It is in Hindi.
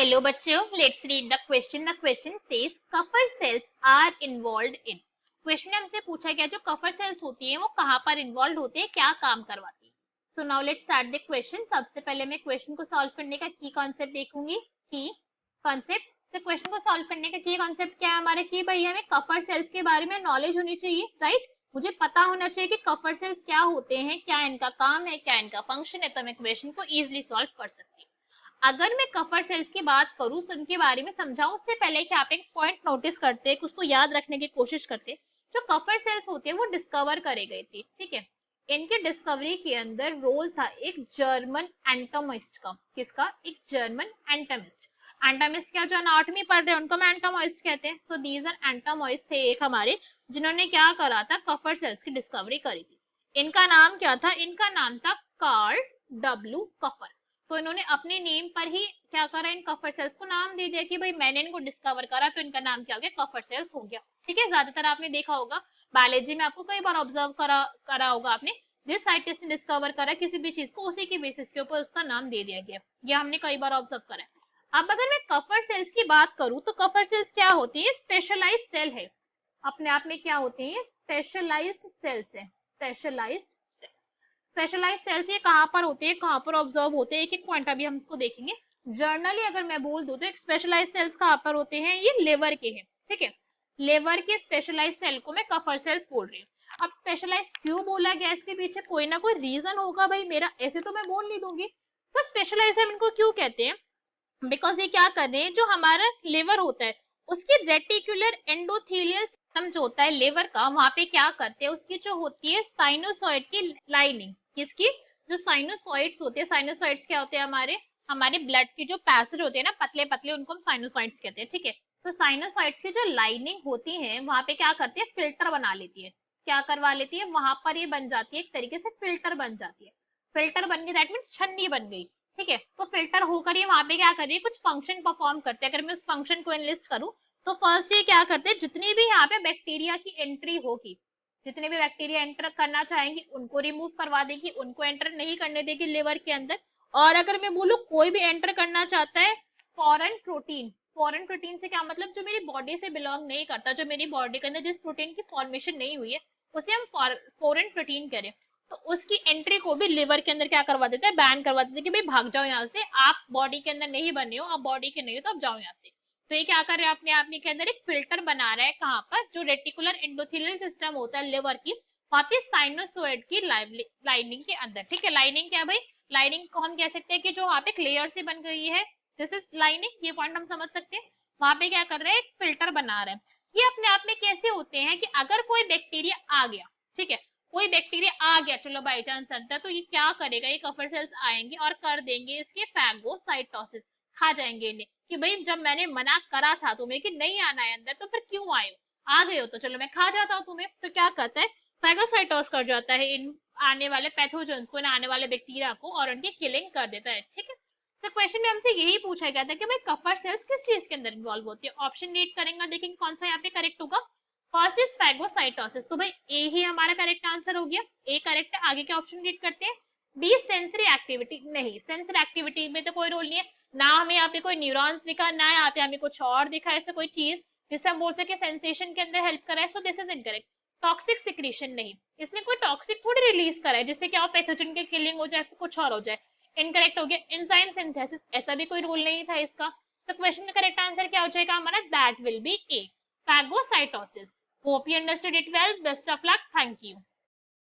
Hello बच्चों, let's read the question. The question says कफर cells are involved in. Question हमसे पूछा गया जो कफर सेल्स होती हैं वो कहाँ पर इन्वॉल्व होते हैं, क्या काम करवाती है. So now let's start the question. सबसे पहले मैं क्वेश्चन को सॉल्व करने का की कॉन्सेप्ट देखूंगी. की कॉन्सेप्ट से क्वेश्चन को सॉल्व करने का की कॉन्सेप्ट क्या है हमारे की भाई हमें कफर सेल्स के बारे में नॉलेज होनी चाहिए, राइट. मुझे पता होना चाहिए कि कफर सेल्स क्या होते हैं, क्या इनका काम है, क्या इनका फंक्शन है, तो मैं क्वेश्चन को इजिली सॉल्व कर सकती हूँ. अगर मैं कफर सेल्स की बात करूं, उनके बारे में समझाऊं, उससे पहले कि आप एक पॉइंट नोटिस करते हैं, कुछ तो याद रखने की कोशिश करते हैं. जो कफर सेल्स होते हैं वो डिस्कवर करे गए थे, ठीक है. इनके डिस्कवरी के अंदर रोल था एक जर्मन एंटोमिस्ट का. किसका? एक जर्मन एंटोमिस्ट. एंटोमिस्ट क्या, जो एनाटॉमी पढ़ रहे हैं उनको हम एंटोमोइस्ट कहते हैं. सो दीज आर एंटोमोइस्ट थे एक हमारे, जिन्होंने क्या करा था, कफर सेल्स की डिस्कवरी करी थी. इनका नाम क्या था? इनका नाम था कार्ल डब्ल्यू कफर. तो इन्होंने अपने नेम पर ही क्या करा, इन कफर सेल्स को नाम दे दिया कि भाई मैंने इनको डिस्कवर करा, तो इनका नाम क्या हो गया, कफर सेल्स हो गया. ठीक है. ज्यादातर आपने देखा होगा बायोलॉजी में, आपको कई बार ऑब्जर्व करा होगा आपने, जिस साइंटिस्ट ने डिस्कवर करा किसी भी चीज को, उसी की बेसिस के ऊपर उसका नाम दे दिया गया. ये हमने कई बार ऑब्जर्व करा है. अब अगर मैं कफर सेल्स की बात करूं तो कफर सेल्स क्या होती है? स्पेशलाइज्ड सेल है. अपने आप में क्या होती है? स्पेशलाइज्ड सेल्स है. स्पेशलाइज्ड स्पेशलाइज्ड सेल्स ये कहाँ पर होते हैं, कहाँ पर ऑब्जर्व होते हैं, एक एक पॉइंट अभी हम इसको देखेंगे. जर्नली अगर मैं बोल दूं तो एक स्पेशलाइज्ड सेल्स कहाँ पर होते हैं, ये लिवर के हैं. ठीक है. लिवर के स्पेशलाइज्ड सेल को मैं कफर सेल्स बोल रही हूँ. अब स्पेशलाइज्ड क्यों बोला गया, इसके पीछे कोई ना कोई रीजन होगा भाई मेरा, ऐसे तो मैं बोल नहीं दूंगी. तो स्पेशलाइज्ड सेल इनको क्यों कहते हैं? बिकॉज ये क्या कर रहे हैं, जो हमारा लिवर होता है उसकी रेटिकुलर एंडोथेलियल सिस्टम जो होता है लिवर का, वहां पे क्या करते हैं, उसकी जो होती है साइनोसॉइड की लाइनिंग, किसकी? जो साइनोसॉइड्स होते हैं. साइनोसॉइड्स क्या होते हैं? हमारे हमारे ब्लड के जो पैसेज होते हैं ना, पतले पतले, उनको हम साइनोसॉइड्स कहते हैं. ठीक है. तो साइनोसॉइड्स की जो लाइनिंग होती है वहां पे क्या करती है, फिल्टर बना लेती है. क्या करवा लेती है? वहां पर ये बन जाती है, एक तरीके से फिल्टर बन जाती है. फिल्टर बन गई, दैट मीन्स छन्नी बन गई. ठीक है. तो फिल्टर होकर ये वहां पे क्या कर रही है, कुछ फंक्शन परफॉर्म करते हैं. अगर मैं उस फंक्शन को एनलिस्ट करूं तो फर्स्ट ये क्या करते हैं, जितनी भी यहाँ पे बैक्टीरिया की एंट्री होगी, जितने भी बैक्टीरिया एंटर करना चाहेंगे उनको रिमूव करवा देगी, उनको एंटर नहीं करने देगी लिवर के अंदर. और अगर मैं बोलूं कोई भी एंटर करना चाहता है फॉरेन प्रोटीन, फॉरेन प्रोटीन से क्या मतलब, जो मेरी बॉडी से बिलोंग नहीं करता, जो मेरी बॉडी के अंदर जिस प्रोटीन की फॉर्मेशन नहीं हुई है, उसे हम फॉरेन प्रोटीन करें, तो उसकी एंट्री को भी लिवर के अंदर क्या करवा देता है, बैन करवा देता है कि भाई भाग जाओ यहाँ से, आप बॉडी के अंदर नहीं बने हो, आप बॉडी के नहीं हो, तो आप जाओ यहाँ से. तो ये क्या कर रहे हैं, अपने आप में के अंदर एक फिल्टर बना रहा है. कहाँ पर? जो रेटिकुलर एंडोथेलियल सिस्टम होता है लिवर की, वहां पे साइनोसॉइड की लाइनिंग के अंदर. ठीक है. लाइनिंग क्या भाई? लाइनिंग को हम कह सकते हैं कि जो वहां पे एक लेयर से बन गई है, दिस इज लाइनिंग. ये पॉइंट हम समझ सकते हैं. वहां पे क्या कर रहे हैं, एक फिल्टर बना रहे हैं. ये अपने आप में कैसे होते हैं कि अगर कोई बैक्टीरिया आ गया, ठीक है, कोई बैक्टीरिया आ गया, चलो बाई चांस अंदर, तो ये क्या करेगा, ये कफर सेल्स आएंगे और कर देंगे इसके फैगोसाइटोसिस, खा जाएंगे इन्हें. कि भाई जब मैंने मना करा था तुम्हें कि नहीं आना है अंदर, तो फिर क्यों आए हो, आ गए हो तो चलो मैं खा जाता हूँ तुम्हें. तो क्या करता है, फैगोसाइटोस कर जाता है इन आने वाले पैथोजेंस को, इन आने वाले बैक्टीरिया को, और उनकी किलिंग कर देता है. ठीक है. तो क्वेश्चन में हमसे यही पूछा गया था कि भाई कफर सेल्स किस चीज के अंदर इन्वॉल्व होती है. ऑप्शन रीड करेंगे, देखेंगे कौन सा यहाँ पे करेक्ट होगा. First is phagocytosis. तो भाई ए ही हमारा करेक्ट आंसर हो गया. ए करेक्ट है. आगे के ऑप्शन रीड करते हैं. B sensory activity. नहीं, सेंसरी एक्टिविटी में तो कोई रोल नहीं है. ना हमें यहाँ पे कोई न्यूरॉन्स दिखा, ना यहाँ पे हमें कुछ और दिखा, ऐसा कोई चीज जिससे हम बोल सके सेंसेशन के अंदर हेल्प करा है. So this is incorrect. Toxic secretion. नहीं, इसने कोई टॉक्सिक थोड़ी रिलीज करा है जिससे क्या हो, पैथोजन की किलिंग हो जाए, कुछ और हो जाए. इनकरेक्ट हो गया. एंजाइम सिंथेसिस, ऐसा भी कोई रूल नहीं था इसका. तो क्वेश्चन का करेक्ट आंसर क्या हो जाएगा हमारा, that will be A, phagocytosis. Hope you understood it well. Best of luck. Thank you.